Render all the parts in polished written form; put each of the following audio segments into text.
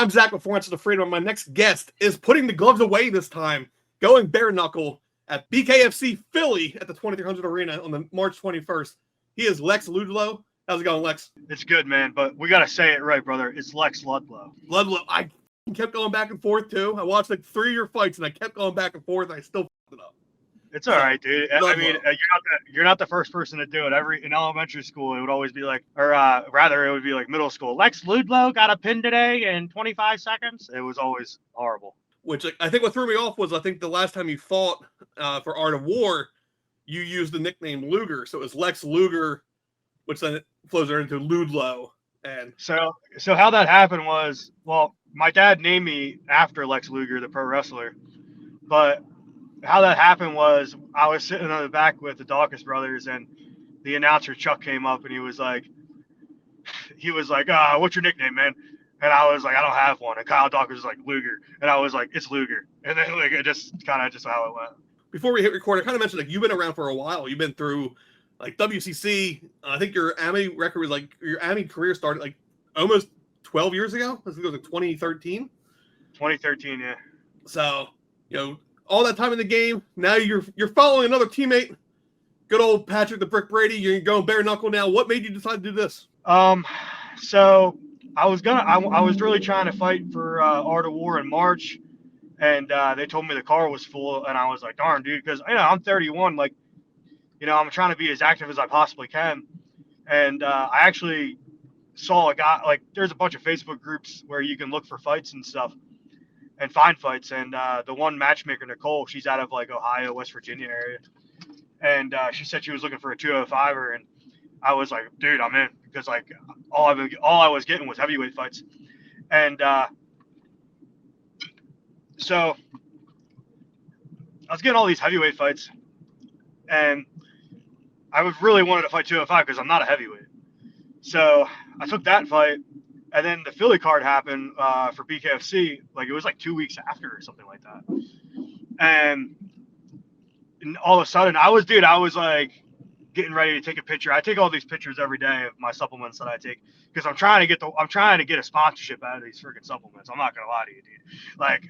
I'm Zach with Force of the Freedom. My next guest is putting the gloves away this time, going bare knuckle at BKFC Philly at the 2300 Arena on the March 21st. He is Lex Ludlow. How's it going, Lex? It's good, man, but we got to say it right, brother. It's Lex Ludlow. Ludlow, I kept going back and forth, too. I watched like 3 of your fights, and I kept going back and forth, and I still fucked it up. It's all right, dude. I mean, you're not the first person to do it. In elementary school, it would always be like, or rather, it would be like middle school. Lex Ludlow got a pin today in 25 seconds. It was always horrible. Which I think what threw me off was I think the last time you fought for Art of War, you used the nickname Luger, so it was Lex Luger, which then flows into Ludlow. And so how that happened was, well, my dad named me after Lex Luger, the pro wrestler, but how that happened was I was sitting on the back with the Daukaus brothers, and the announcer Chuck came up and he was like, what's your nickname, man? And I was like, I don't have one. And Kyle Daukaus was like, Luger. And I was like, it's Luger. And then like it just kind of how it went. Before we hit record, I kind of mentioned like you've been around for a while. You've been through like WCC. I think your AMI record was like your AMI career started like almost 12 years ago. I think it was like 2013. 2013, yeah. So, you know, all that time in the game. Now you're following another teammate. Good old Patrick the Brick Brady. You're going bare knuckle now. What made you decide to do this? So I was really trying to fight for Art of War in March, and they told me the car was full, and I was like, darn, dude, because I'm 31, like, I'm trying to be as active as I possibly can, and I actually saw a guy, like, there's a bunch of Facebook groups where you can look for fights and stuff and find fights, and the one matchmaker, Nicole, she's out of like Ohio, West Virginia area, and she said she was looking for a 205er, and I was like, dude, I'm in, because like all I was getting was heavyweight fights, and so I was getting all these heavyweight fights, and I really wanted to fight 205 because I'm not a heavyweight. So I took that fight, and then the Philly card happened for BKFC. Like it was like 2 weeks after or something like that, and all of a sudden I was like getting ready to take a picture. I take all these pictures every day of my supplements that I take because I'm trying to get a sponsorship out of these freaking supplements. I'm not gonna lie to you, dude. Like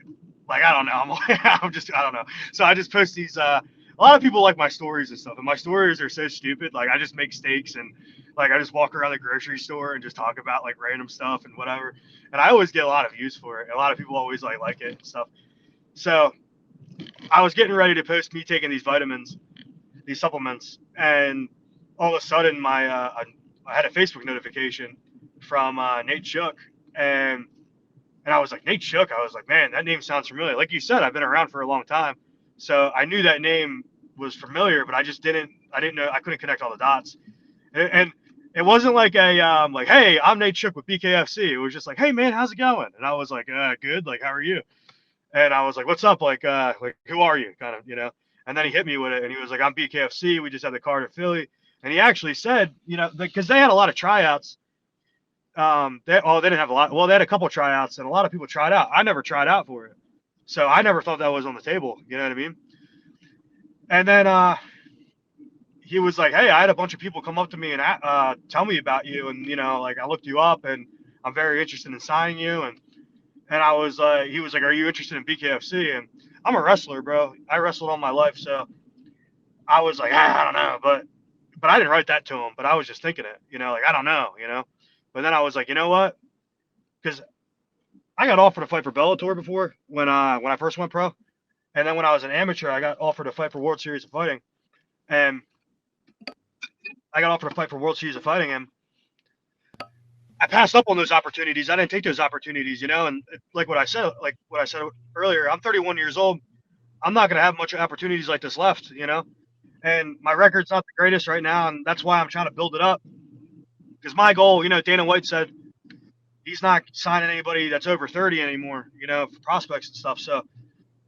I don't know. I don't know. So I just post these. A lot of people like my stories and stuff, and my stories are so stupid. Like I just make steaks and like I just walk around the grocery store and just talk about like random stuff and whatever. And I always get a lot of views for it. A lot of people always like it and stuff. So I was getting ready to post me taking these vitamins, these supplements, and all of a sudden I had a Facebook notification from Nate Shook, and I was like, Nate Shook. I was like, man, that name sounds familiar. Like you said, I've been around for a long time, so I knew that name was familiar, but I didn't know, I couldn't connect all the dots, and it wasn't like a like, hey, I'm Nate Shook with BKFC. It was just like, hey man, how's it going? And I was like, good. Like, how are you? And I was like, what's up? Like who are you? Kind of, And then he hit me with it, and he was like, I'm BKFC. We just had the card at Philly. And he actually said, because they had a lot of tryouts. They didn't have a lot. Well, they had a couple tryouts, and a lot of people tried out. I never tried out for it. So I never thought that was on the table. You know what I mean? And then he was like, hey, I had a bunch of people come up to me and tell me about you. And, like I looked you up, and I'm very interested in signing you. And I was he was like, are you interested in BKFC? And I'm a wrestler, bro. I wrestled all my life. So I was like, I don't know. But I didn't write that to him. But I was just thinking it, like, I don't know, But then I was like, you know what? Because I got offered to fight for Bellator before when I first went pro. And then when I was an amateur, I got offered to fight for World Series of Fighting. And I got offered to fight for World Series of Fighting. And I passed up on those opportunities. I didn't take those opportunities, And like what I said earlier, I'm 31 years old. I'm not going to have much opportunities like this left, And my record's not the greatest right now, and that's why I'm trying to build it up. Because my goal, Dana White said he's not signing anybody that's over 30 anymore, for prospects and stuff. So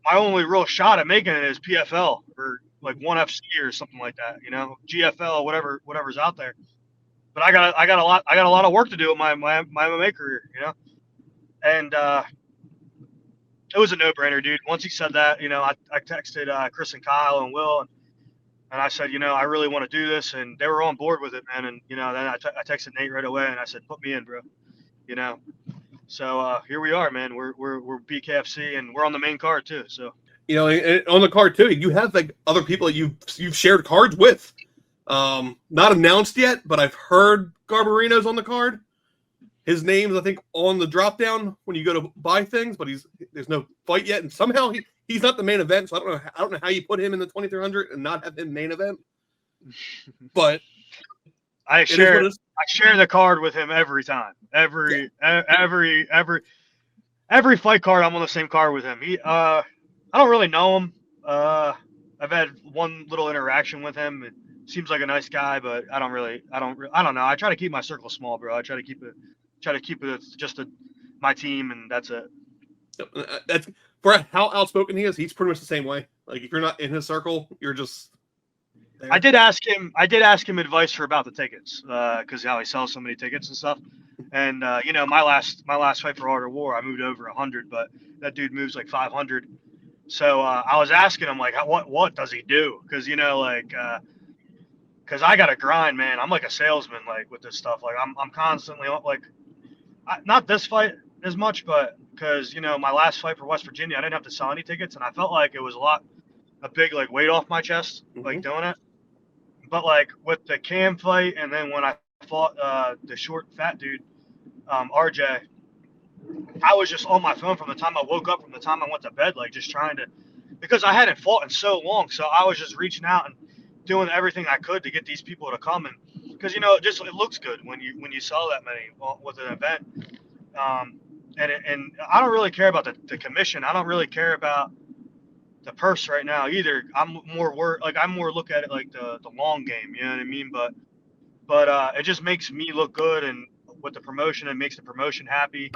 my only real shot at making it is PFL or like 1FC or something like that, GFL, whatever's out there. But I got a lot of work to do with my MMA career, And it was a no-brainer, dude. Once he said that, I texted Chris and Kyle and Will, and I said, I really want to do this, and they were on board with it, man. And then I texted Nate right away, and I said, put me in, bro. So here we are, man. We're BKFC, and we're on the main card too. So You know, and on the card too, you have like other people that you've shared cards with. Not announced yet, but I've heard Garbarino's on the card. His name's, I think, on the drop down when you go to buy things, but there's no fight yet, and somehow he's not the main event. So I don't know how you put him in the 2300 and not have him main event. But I share the card with him every time. Every fight card, I'm on the same card with him. I don't really know him. I've had one little interaction with him. It seems like a nice guy, but I don't know. I try to keep my circle small, bro. I try to keep it just my team, and that's it. That's for how outspoken he is. He's pretty much the same way. Like if you're not in his circle, you're just there. I did ask him advice for about the tickets, because how he sells so many tickets and stuff. And my last fight for Art of War, I moved over 100, but that dude moves like 500. So I was asking him like, what does he do? Because because I got to grind, man. I'm like a salesman, like with this stuff. Like I'm constantly like, not this fight as much, but because my last fight for West Virginia, I didn't have to sell any tickets, and I felt like it was a big like weight off my chest, like doing it. But like with the Cam fight, and then when I fought the short fat dude, RJ, I was just on my phone from the time I woke up, from the time I went to bed, like just trying to, because I hadn't fought in so long, so I was just reaching out and doing everything I could to get these people to come, and because it looks good when you sell that many with an event, and I don't really care about the commission. I don't really care about the purse right now either. I'm more look at it like the long game, you know what I mean? But it just makes me look good, and with the promotion, it makes the promotion happy.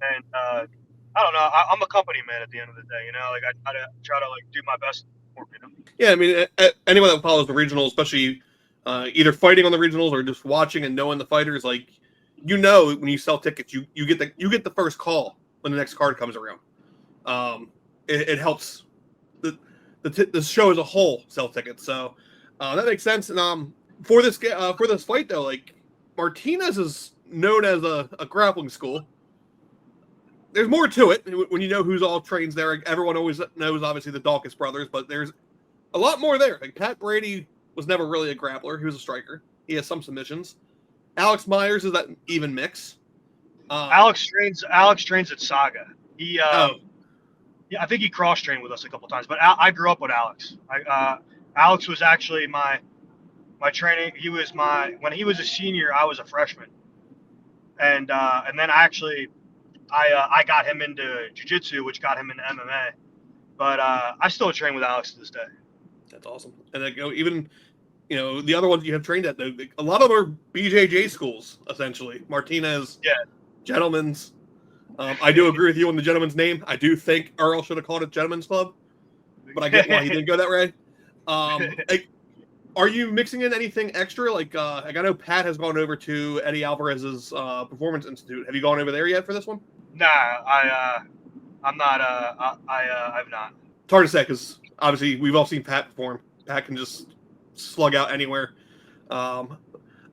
And I don't know. I'm a company man at the end of the day, Like I try to like do my best for Yeah, I mean, anyone that follows the regionals, especially either fighting on the regionals or just watching and knowing the fighters, like when you sell tickets, you get the first call when the next card comes around. It helps the show as a whole sell tickets, so that makes sense. And for this fight though, like Martinez is known as a grappling school. There's more to it when you know who's all trains there. Everyone always knows, obviously, the Daukaus brothers, but there's a lot more there. Like Pat Brady was never really a grappler; he was a striker. He has some submissions. Alex Myers is that even mix. Alex trains at Saga. Yeah, I think he cross trained with us a couple times. But I grew up with Alex. Alex was actually my training. When he was a senior, I was a freshman, and then I got him into jiu-jitsu, which got him into MMA. But I still train with Alex to this day. That's awesome. And then, even the other ones you have trained at, a lot of them are BJJ schools, essentially. Martinez, Gentlemen's. I do agree with you on the Gentleman's name. I do think Earl should have called it Gentleman's Club, but I get why he didn't go that way. Are you mixing in anything extra? Like I know Pat has gone over to Eddie Alvarez's Performance Institute. Have you gone over there yet for this one? Nah, I'm not. I've not. It's hard to say because obviously we've all seen Pat perform. Pat can just slug out anywhere. I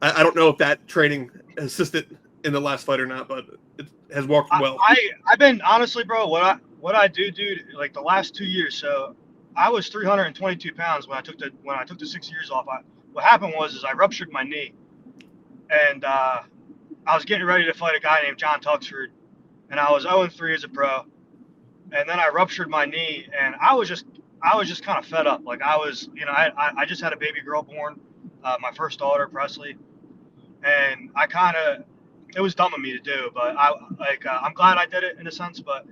don't know if that training assisted in the last fight or not, but it has worked well. I've been honestly, bro. What I do, dude, like the last 2 years. So I was 322 pounds when I took the 6 years off. What happened was I ruptured my knee, and I was getting ready to fight a guy named John Tuxford, and I was 0-3 as a pro, and then I ruptured my knee, and I was just kind of fed up. Like I was, I just had a baby girl born, my first daughter, Presley, and it was dumb of me to do, but I'm glad I did it in a sense, but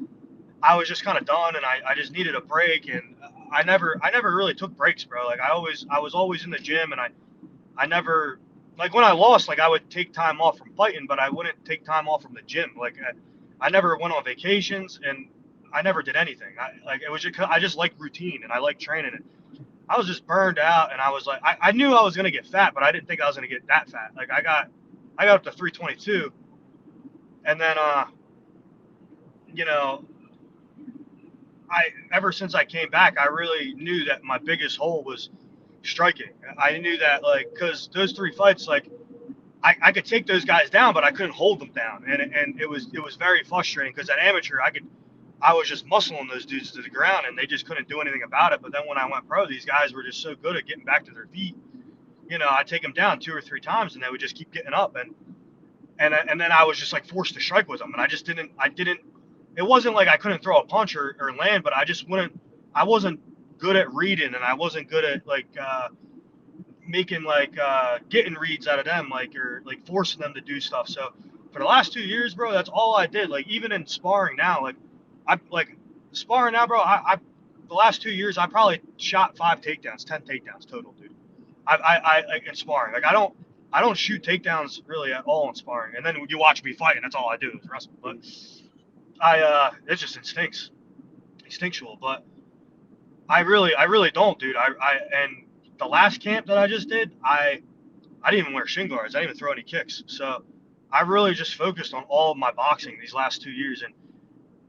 I was just kind of done, and I just needed a break, and I never really took breaks, bro. Like I was always in the gym, and I never, like when I lost, like I would take time off from fighting, but I wouldn't take time off from the gym. Like I never went on vacations, and I never did anything. I just like routine, and I like training. And I was just burned out, and I was like, I knew I was gonna get fat, but I didn't think I was gonna get that fat. Like I got up to 322, and then ever since I came back, I really knew that my biggest hole was striking. I knew that, like, because those 3 fights, like, I could take those guys down, but I couldn't hold them down, and it was very frustrating because at amateur I was just muscling those dudes to the ground, and they just couldn't do anything about it. But then when I went pro, these guys were just so good at getting back to their feet. You know, I'd take them down 2 or 3 times, and they would just keep getting up, and then I was just like forced to strike with them, and I didn't. It wasn't like I couldn't throw a punch or land, but I wasn't good at reading, and I wasn't good at like making like getting reads out of them, or forcing them to do stuff. So for the last 2 years, bro, that's all I did. Like even in sparring now, sparring now, bro. I the last 2 years I probably shot 5 takedowns, 10 takedowns total, dude. I like in sparring, like I don't shoot takedowns really at all in sparring. And then when you watch me fight, and that's all I do is wrestle. But it's just instinctual. But I really don't, dude. And the last camp that I just did, I didn't even wear shin guards. I didn't even throw any kicks. So I really just focused on all of my boxing these last 2 years. And,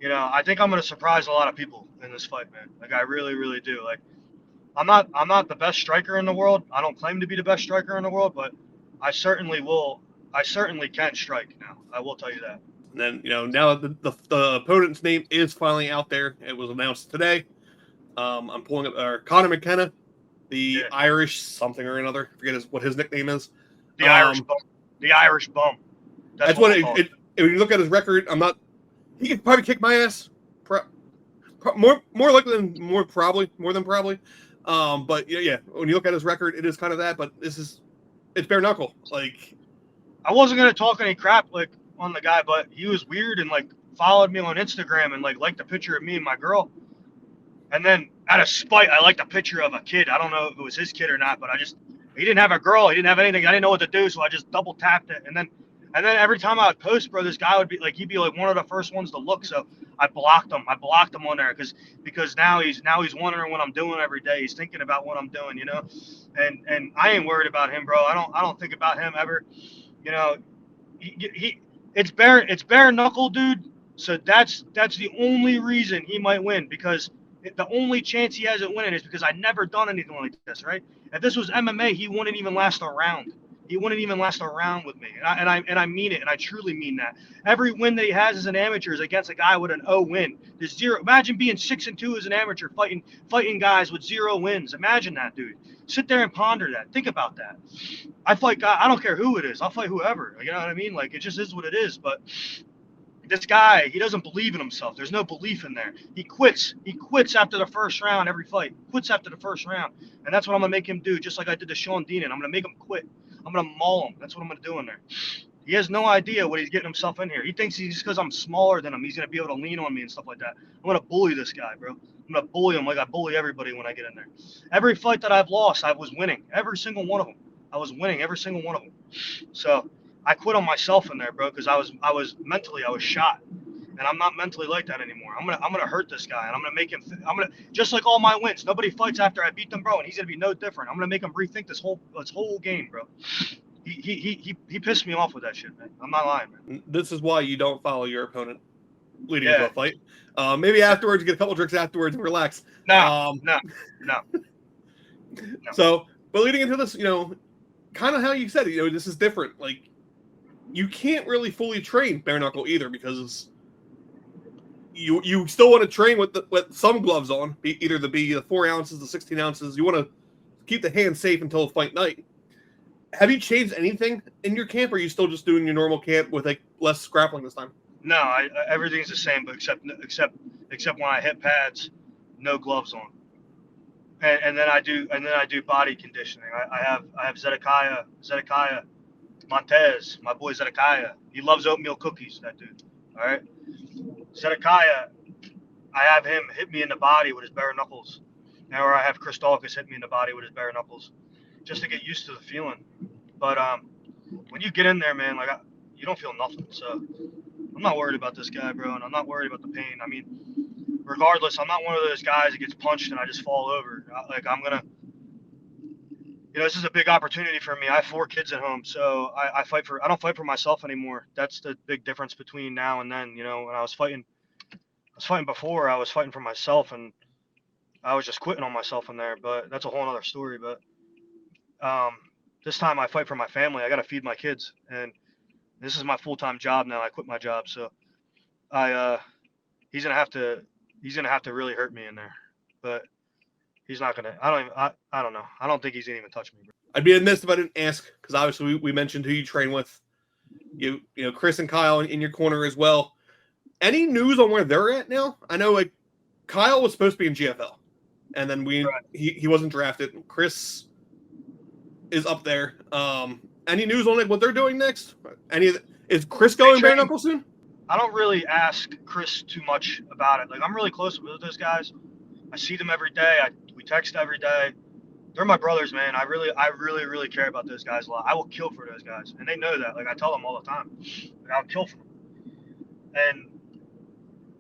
you know, I think I'm going to surprise a lot of people in this fight, man. Like, I really, really do. Like, I'm not the best striker in the world. I don't claim to be the best striker in the world, but I certainly can strike now. I will tell you that. And then, you know, now that the opponent's name is finally out there, it was announced today. I'm pulling up Conor McKenna, the Irish something or another. I forget what his nickname is. The Irish bum. The Irish bum. That's what if you look at his record, he could probably kick my ass. More than probably. But yeah, when you look at his record, it is kind of that. But it's bare knuckle. Like, I wasn't gonna talk any crap like on the guy, but he was weird and like followed me on Instagram and like liked a picture of me and my girl. And then out of spite, I liked a picture of a kid. I don't know if it was his kid or not, but he didn't have a girl. He didn't have anything. I didn't know what to do, so I just double tapped it. And then every time I would post, bro, this guy would be like, he'd be like one of the first ones to look. So I blocked him. I blocked him on there because now he's wondering what I'm doing every day. He's thinking about what I'm doing, you know. And I ain't worried about him, bro. I don't think about him ever. You know, it's bare knuckle, dude. So that's the only reason he might win, because the only chance he has at winning is because I've never done anything like this, right? If this was MMA, he wouldn't even last a round. He wouldn't even last a round with me, and I mean it, and I truly mean that. Every win that he has as an amateur is against a guy with an 0 win. There's 0. Imagine being 6-2 as an amateur, fighting guys with 0 wins. Imagine that, dude. Sit there and ponder that. Think about that. I fight guys. I don't care who it is. I'll fight whoever. You know what I mean? Like, it just is what it is. But this guy, he doesn't believe in himself. There's no belief in there. He quits. He quits after the first round every fight. Quits after the first round. And that's what I'm going to make him do, just like I did to Sean Deanan. I'm going to make him quit. I'm going to maul him. That's what I'm going to do in there. He has no idea what he's getting himself in here. He thinks just because I'm smaller than him, he's going to be able to lean on me and stuff like that. I'm going to bully this guy, bro. I'm going to bully him like I bully everybody when I get in there. Every fight that I've lost, I was winning. Every single one of them. I was winning every single one of them. So I quit on myself in there, bro, because I was mentally shot, and I'm not mentally like that anymore. I'm gonna hurt this guy, and I'm gonna make him. I'm gonna, just like all my wins. Nobody fights after I beat them, bro, and he's gonna be no different. I'm gonna make him rethink this whole game, bro. He pissed me off with that shit, man. I'm not lying, man. This is why you don't follow your opponent leading into a fight. Maybe afterwards, get a couple drinks afterwards and relax. No. So, but leading into this, you know, kind of how you said it, you know, this is different. Like, you can't really fully train bare knuckle either, because you still want to train with some gloves on, either the 4 ounces, the 16 ounces. You want to keep the hand safe until fight night. Have you changed anything in your camp, or are you still just doing your normal camp with like less grappling this time? No, everything's the same, but except when I hit pads, no gloves on. And then I do body conditioning. I have Zedekiah Montez, my boy Zedekiah. He loves oatmeal cookies, that dude. All right. Zedekiah, I have him hit me in the body with his bare knuckles. Or I have Chris Daukaus hit me in the body with his bare knuckles, just to get used to the feeling. But when you get in there, man, like you don't feel nothing. So I'm not worried about this guy, bro, and I'm not worried about the pain. I mean, regardless, I'm not one of those guys that gets punched and I just fall over. I'm gonna. You know, this is a big opportunity for me. I have 4 kids at home, so I don't fight for myself anymore. That's the big difference between now and then. You know, when I was fighting before, I was fighting for myself, and I was just quitting on myself in there. But that's a whole other story. But this time I fight for my family. I got to feed my kids, and this is my full-time job now. I quit my job, so he's gonna have to really hurt me in there, but he's not gonna. I don't know. I don't think he's gonna even touch me. Bro. I'd be remiss if I didn't ask, because obviously we mentioned who you train with. You know, Chris and Kyle in your corner as well. Any news on where they're at now? I know like Kyle was supposed to be in GFL, and then he wasn't drafted. Chris is up there. Any news on like what they're doing next? Is Chris going bare knuckle soon? I don't really ask Chris too much about it. Like I'm really close with those guys. I see them every day. We text every day. They're my brothers, man. I really care about those guys a lot. I will kill for those guys, and they know that. Like I tell them all the time, like, I'll kill for them. And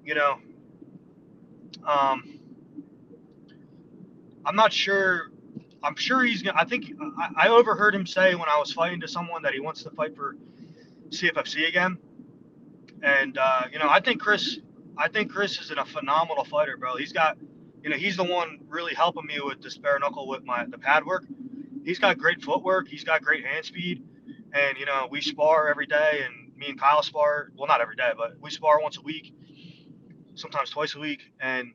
you know, I'm not sure. I'm sure he's gonna. I think I overheard him say when I was fighting to someone that he wants to fight for CFFC again. And you know, I think Chris is a phenomenal fighter, bro. He's got, you know, he's the one really helping me with this bare knuckle with the pad work. He's got great footwork. He's got great hand speed. And you know, we spar every day, and me and Kyle spar. Well, not every day, but we spar once a week, sometimes twice a week. And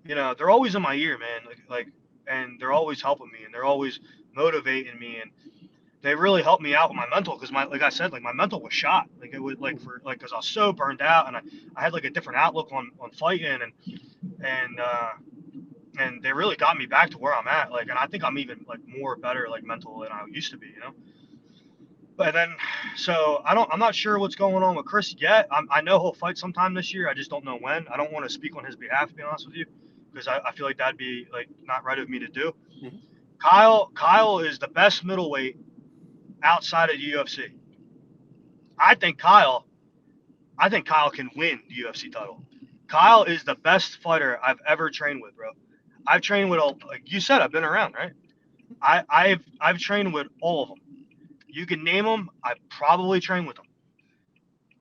you know, they're always in my ear, man. And they're always helping me, and they're always motivating me, and they really helped me out with my mental, because like I said, like my mental was shot. Like it was because I was so burned out, and I had like a different outlook on fighting, and they really got me back to where I'm at. Like, and I think I'm even like more better like mental than I used to be, you know. But then, so I'm not sure what's going on with Chris yet. I know he'll fight sometime this year. I just don't know when. I don't want to speak on his behalf, to be honest with you, because I feel like that'd be like not right of me to do. Mm-hmm. Kyle is the best middleweight outside of the UFC. I think Kyle can win the UFC title. Kyle is the best fighter I've ever trained with, bro. I've trained with like you said, I've been around, right? I've trained with all of them. You can name them. I've probably trained with them.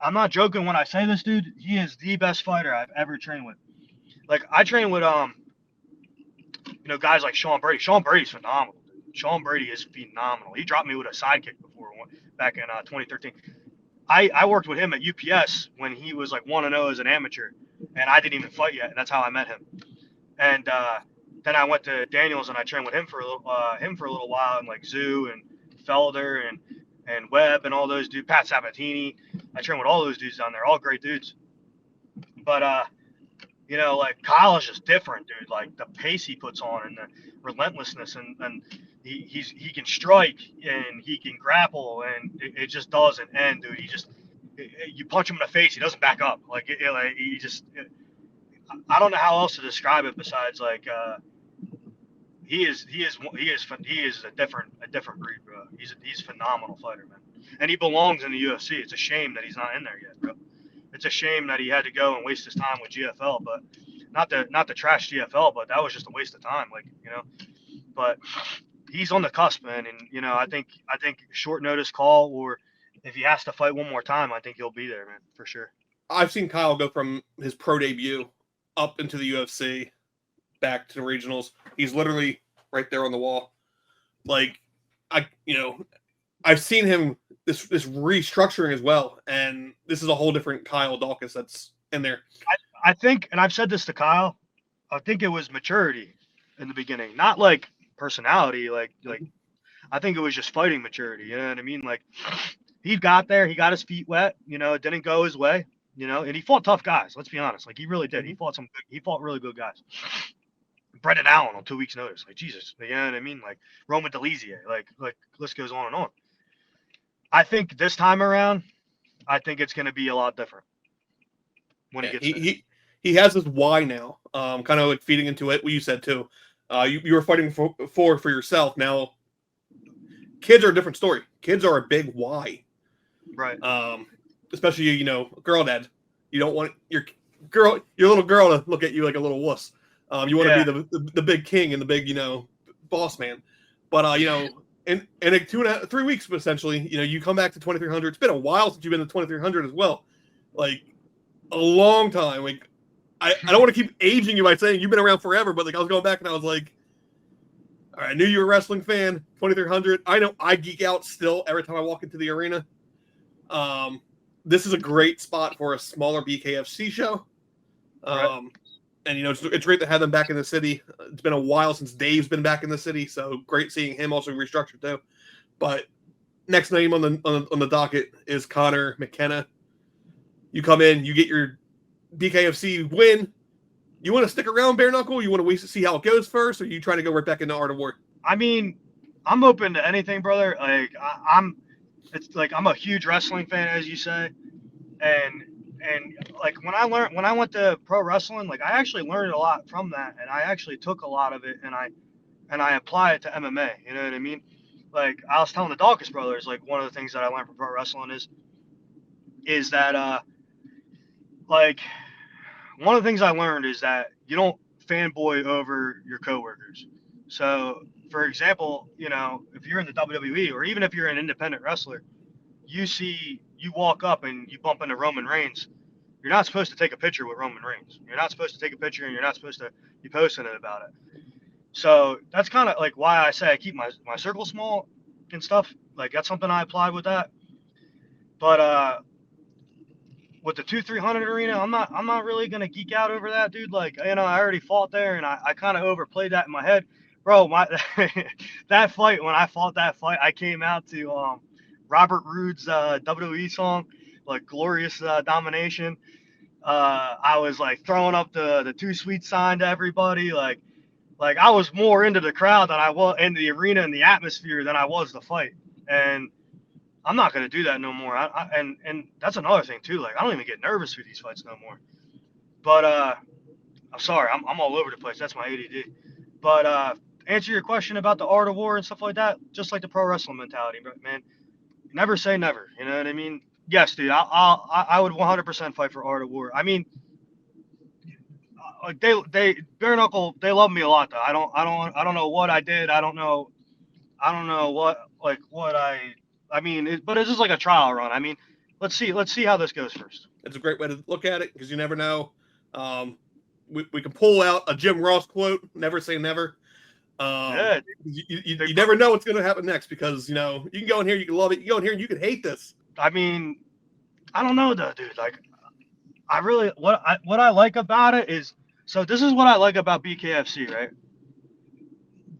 I'm not joking when I say this, dude. He is the best fighter I've ever trained with. Like I train with you know, guys like Sean Brady. Sean Brady's phenomenal. Dude. Sean Brady is phenomenal. He dropped me with a sidekick before back in 2013. I worked with him at UPS when he was like 1-0 as an amateur, and I didn't even fight yet, and that's how I met him. And then I went to Daniels and I trained with him for a little while, and like Zoo and Felder and Webb and all those dudes, Pat Sabatini. I trained with all those dudes down there, all great dudes. But you know, like Kyle is just different, dude. Like the pace he puts on and the relentlessness, and he can strike and he can grapple, and it just doesn't end, dude. You punch him in the face, he doesn't back up. Like I don't know how else to describe it besides like he is a different breed, bro. He's a phenomenal fighter, man, and he belongs in the UFC. It's a shame that he's not in there yet, bro. It's a shame that he had to go and waste his time with GFL, but not to trash GFL, but that was just a waste of time, like, you know. But he's on the cusp, man, and you know, I think short notice call, or if he has to fight one more time, I think he'll be there, man, for sure. I've seen Kyle go from his pro debut up into the UFC, back to the regionals. He's literally right there on the wall. Like I've seen him this restructuring as well, and this is a whole different Kyle Daukaus that's in there. I think, and I've said this to Kyle, I think it was maturity in the beginning, not like personality. Like I think it was just fighting maturity. You know what I mean? Like he got there, he got his feet wet. You know, it didn't go his way. You know, and he fought tough guys. Let's be honest. Like he really did. He fought really good guys. Brendan Allen on 2 weeks' notice. Like Jesus, you know what I mean? Like Roman Delisier. Like list goes on and on. I think this time around, I think it's going to be a lot different when he gets there. He has his why now. Kind of like feeding into it. What you said too. You were fighting for yourself. Now, kids are a different story. Kids are a big why. Right. Especially, you know, girl dad. You don't want your little girl to look at you like a little wuss. You want to be the big king and the big, you know, boss man. But you know, in like 3 weeks essentially, you know, you come back to 2300. It's been a while since you've been to 2300 as well. Like a long time. Like I don't want to keep aging you by saying you've been around forever, but like I was going back and I was like, All right, I knew you were a wrestling fan. 2300. I know I geek out still every time I walk into the arena. This is a great spot for a smaller BKFC show. Right. And it's great to have them back in the city. It's been a while since Dave's been back in the city, so great seeing him also restructured too. But next name on the docket is Conor McKenna. You come in, you get your BKFC win. You want to stick around, Bare Knuckle? You want to wait to see how it goes first, or you try to go right back into Art of War? I mean, I'm open to anything, brother. Like it's like I'm a huge wrestling fan, as you say, and like when I went to pro wrestling, like I actually learned a lot from that, and I actually took a lot of it, and I apply it to MMA. You know what I mean? Like I was telling the Daukaus brothers, like one of the things that I learned from pro wrestling is that like one of the things I learned is that you don't fanboy over your coworkers. So, for example, if you're in the WWE or even if you're an independent wrestler, you walk up and you bump into Roman Reigns. You're not supposed to take a picture with Roman Reigns. You're not supposed to take a picture, and you're not supposed to be posting it about it. So that's kind of like why I say I keep my circle small and stuff. Like that's something I applied with that. But with the 2-300 arena, I'm not really gonna geek out over that, dude. Like I already fought there, and I kind of overplayed that in my head, bro. That fight, when I fought that fight, I came out to Robert Roode's WWE song, like Glorious Domination. I was like throwing up the Too Sweet sign to everybody, like I was more into the crowd than I was in the arena and the atmosphere than I was the fight, and I'm not gonna do that no more. And that's another thing too. Like I don't even get nervous for these fights no more. But I'm sorry, I'm all over the place. That's my ADD. But answer your question about the art of war and stuff like that. Just like the pro wrestling mentality, man. Never say never. You know what I mean? Yes, dude. I would 100% fight for art of war. I mean, they bare knuckle. They love me a lot though. I don't know what I did. I don't know what I mean, but it's just like a trial run. I mean, let's see how this goes first. It's a great way to look at it because you never know. We can pull out a Jim Ross quote: "Never say never." Yeah, you never know what's going to happen next because you can go in here, you can love it. You go in here and you can hate this. I mean, I don't know though, dude. Like, I really what I like about it is this is what I like about BKFC, right?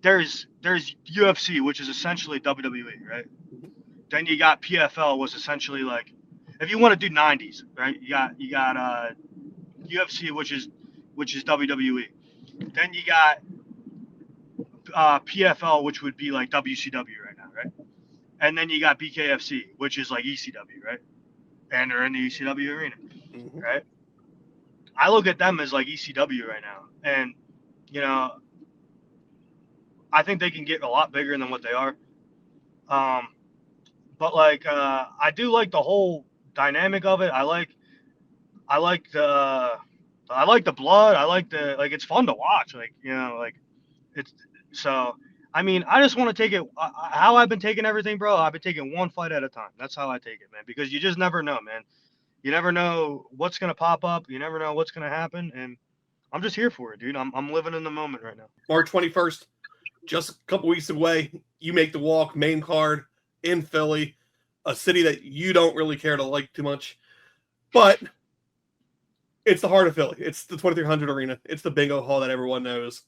There's UFC, which is essentially WWE, right? Then you got PFL, was essentially like, if you want to do 90s, right? You got UFC, which is WWE. Then you got PFL, which would be like WCW right now, right? And then you got BKFC, which is like ECW, right? And they're in the ECW arena, right? I look at them as like ECW right now, and I think they can get a lot bigger than what they are. But like I do like the whole dynamic of it. I like the blood. I like it's fun to watch. Like it's so. I mean, I just want to take it how I've been taking everything, bro. I've been taking one fight at a time. That's how I take it, man. Because you just never know, man. You never know what's gonna pop up. You never know what's gonna happen, and I'm just here for it, dude. I'm living in the moment right now. March 21st, just a couple weeks away. You make the walk, main card in Philly, a city that you don't really care to like too much, but it's the heart of Philly. It's the 2300 arena. It's the bingo hall that everyone knows,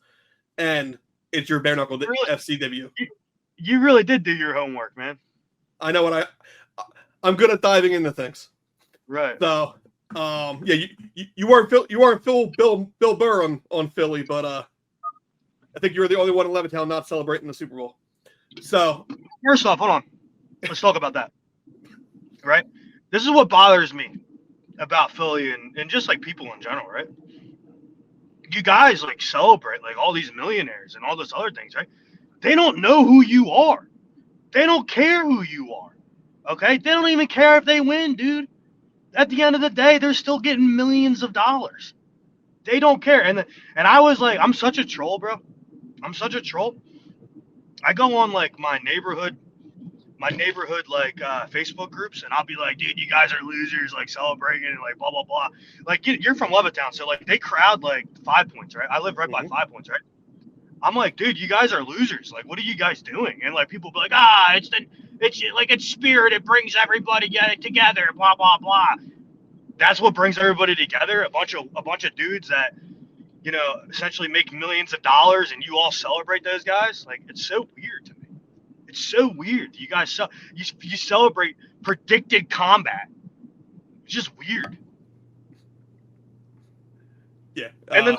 and it's your bare knuckle FC debut. You really did do your homework, man. I know what I'm good at diving into things. Right. So, yeah, you weren't Bill Burr on Philly, but I think you were the only one in Levittown not celebrating the Super Bowl. So, first off, hold on. Let's talk about that. Right? This is what bothers me about Philly and just like people in general, right? You guys like celebrate like all these millionaires and all those other things, right? They don't know who you are. They don't care who you are. Okay? They don't even care if they win, dude. At the end of the day, they're still getting millions of dollars. They don't care. And I was like, I'm such a troll, bro. I'm such a troll. I go on like my neighborhood like Facebook groups, and I'll be like, dude, you guys are losers, like celebrating and like blah blah blah. Like you're from Levittown, so like they crowd like 5 Points, right? I live right by 5 Points, right? I'm like, dude, you guys are losers. Like, what are you guys doing? And like, people be like, it's spirit. It brings everybody together. Blah blah blah. That's what brings everybody together. A bunch of dudes that, you know, essentially make millions of dollars, and you all celebrate those guys. Like, it's so weird to me. It's so weird. You guys you celebrate predicted combat. It's just weird. Yeah. And then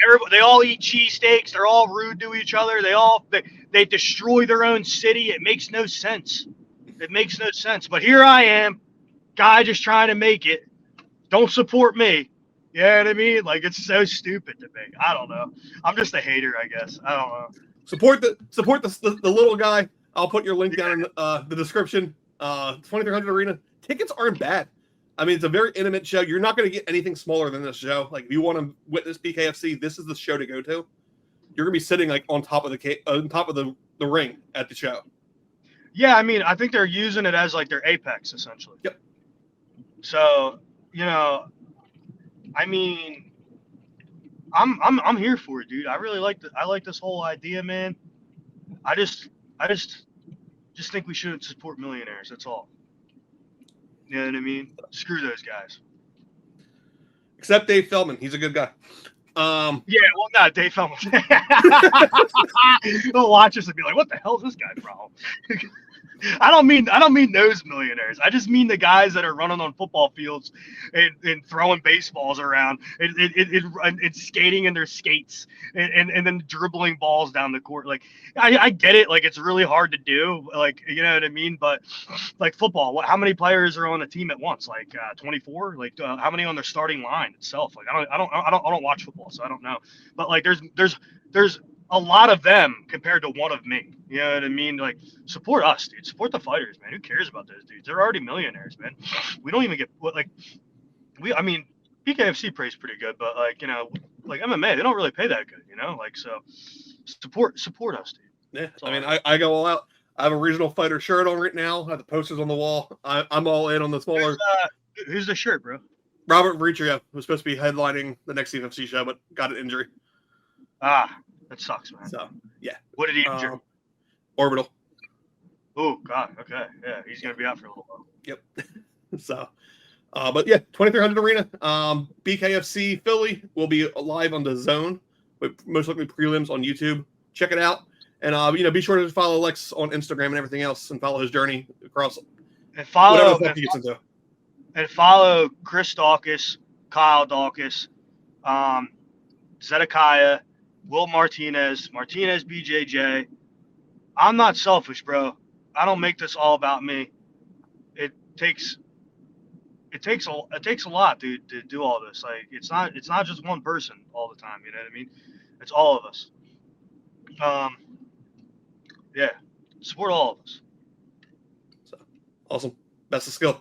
everybody, they all eat cheesesteaks. They're all rude to each other. They destroy their own city. It makes no sense. It makes no sense. But here I am, guy just trying to make it. Don't support me. You know what I mean? Like, it's so stupid to me. I don't know. I'm just a hater, I guess. I don't know. Support the little guy. I'll put your link down in the description. 2300 Arena tickets aren't bad. I mean, it's a very intimate show. You're not going to get anything smaller than this show. Like, if you want to witness BKFC, this is the show to go to. You're going to be sitting like on top of the ring at the show. Yeah, I mean, I think they're using it as like their apex essentially. Yep. So, you know, I mean, I'm here for it, dude. I really like this whole idea, man. I just think we shouldn't support millionaires. That's all. You know what I mean? Screw those guys. Except Dave Feldman. He's a good guy. Yeah, well, not Dave Feldman. He'll watch us and be like, what the hell is this guy from? I don't mean those millionaires. I just mean the guys that are running on football fields and throwing baseballs around and skating in their skates and then dribbling balls down the court. Like, I get it. Like, it's really hard to do. Like, you know what I mean? But like football, how many players are on a team at once? Like 24. Like how many on their starting line itself? Like I don't watch football, so I don't know. But like there's a lot of them compared to one of me. You know what I mean? Like, support us, dude. Support the fighters, man. Who cares about those dudes? They're already millionaires, man. We don't even get I mean, BKFC pays pretty good, but like, you know, like MMA, they don't really pay that good, you know? Like, so support us, dude. Yeah. I mean, I go all out. I have a regional fighter shirt on right now. I have the posters on the wall. I'm all in on the smaller. Who's the shirt, bro? Robert Vericchia was supposed to be headlining the next CFC show, but got an injury. That sucks, man. So, yeah. What did he injure? Orbital. Oh, God. Okay. Yeah, he's going to be out for a little while. Yep. So, but yeah, 2300 Arena. BKFC Philly will be live on the Zone with most likely prelims on YouTube. Check it out. And, you know, be sure to follow Lex on Instagram and everything else and follow his journey across whatever he gets into. And follow Chris Daukaus, Kyle Daukaus, Zedekiah, Will Martinez BJJ. I'm not selfish, bro. I don't make this all about me. It takes a lot, dude, to do all this. Like, it's not just one person all the time, you know what I mean? It's all of us. Yeah. Support all of us. So awesome. Best of skill.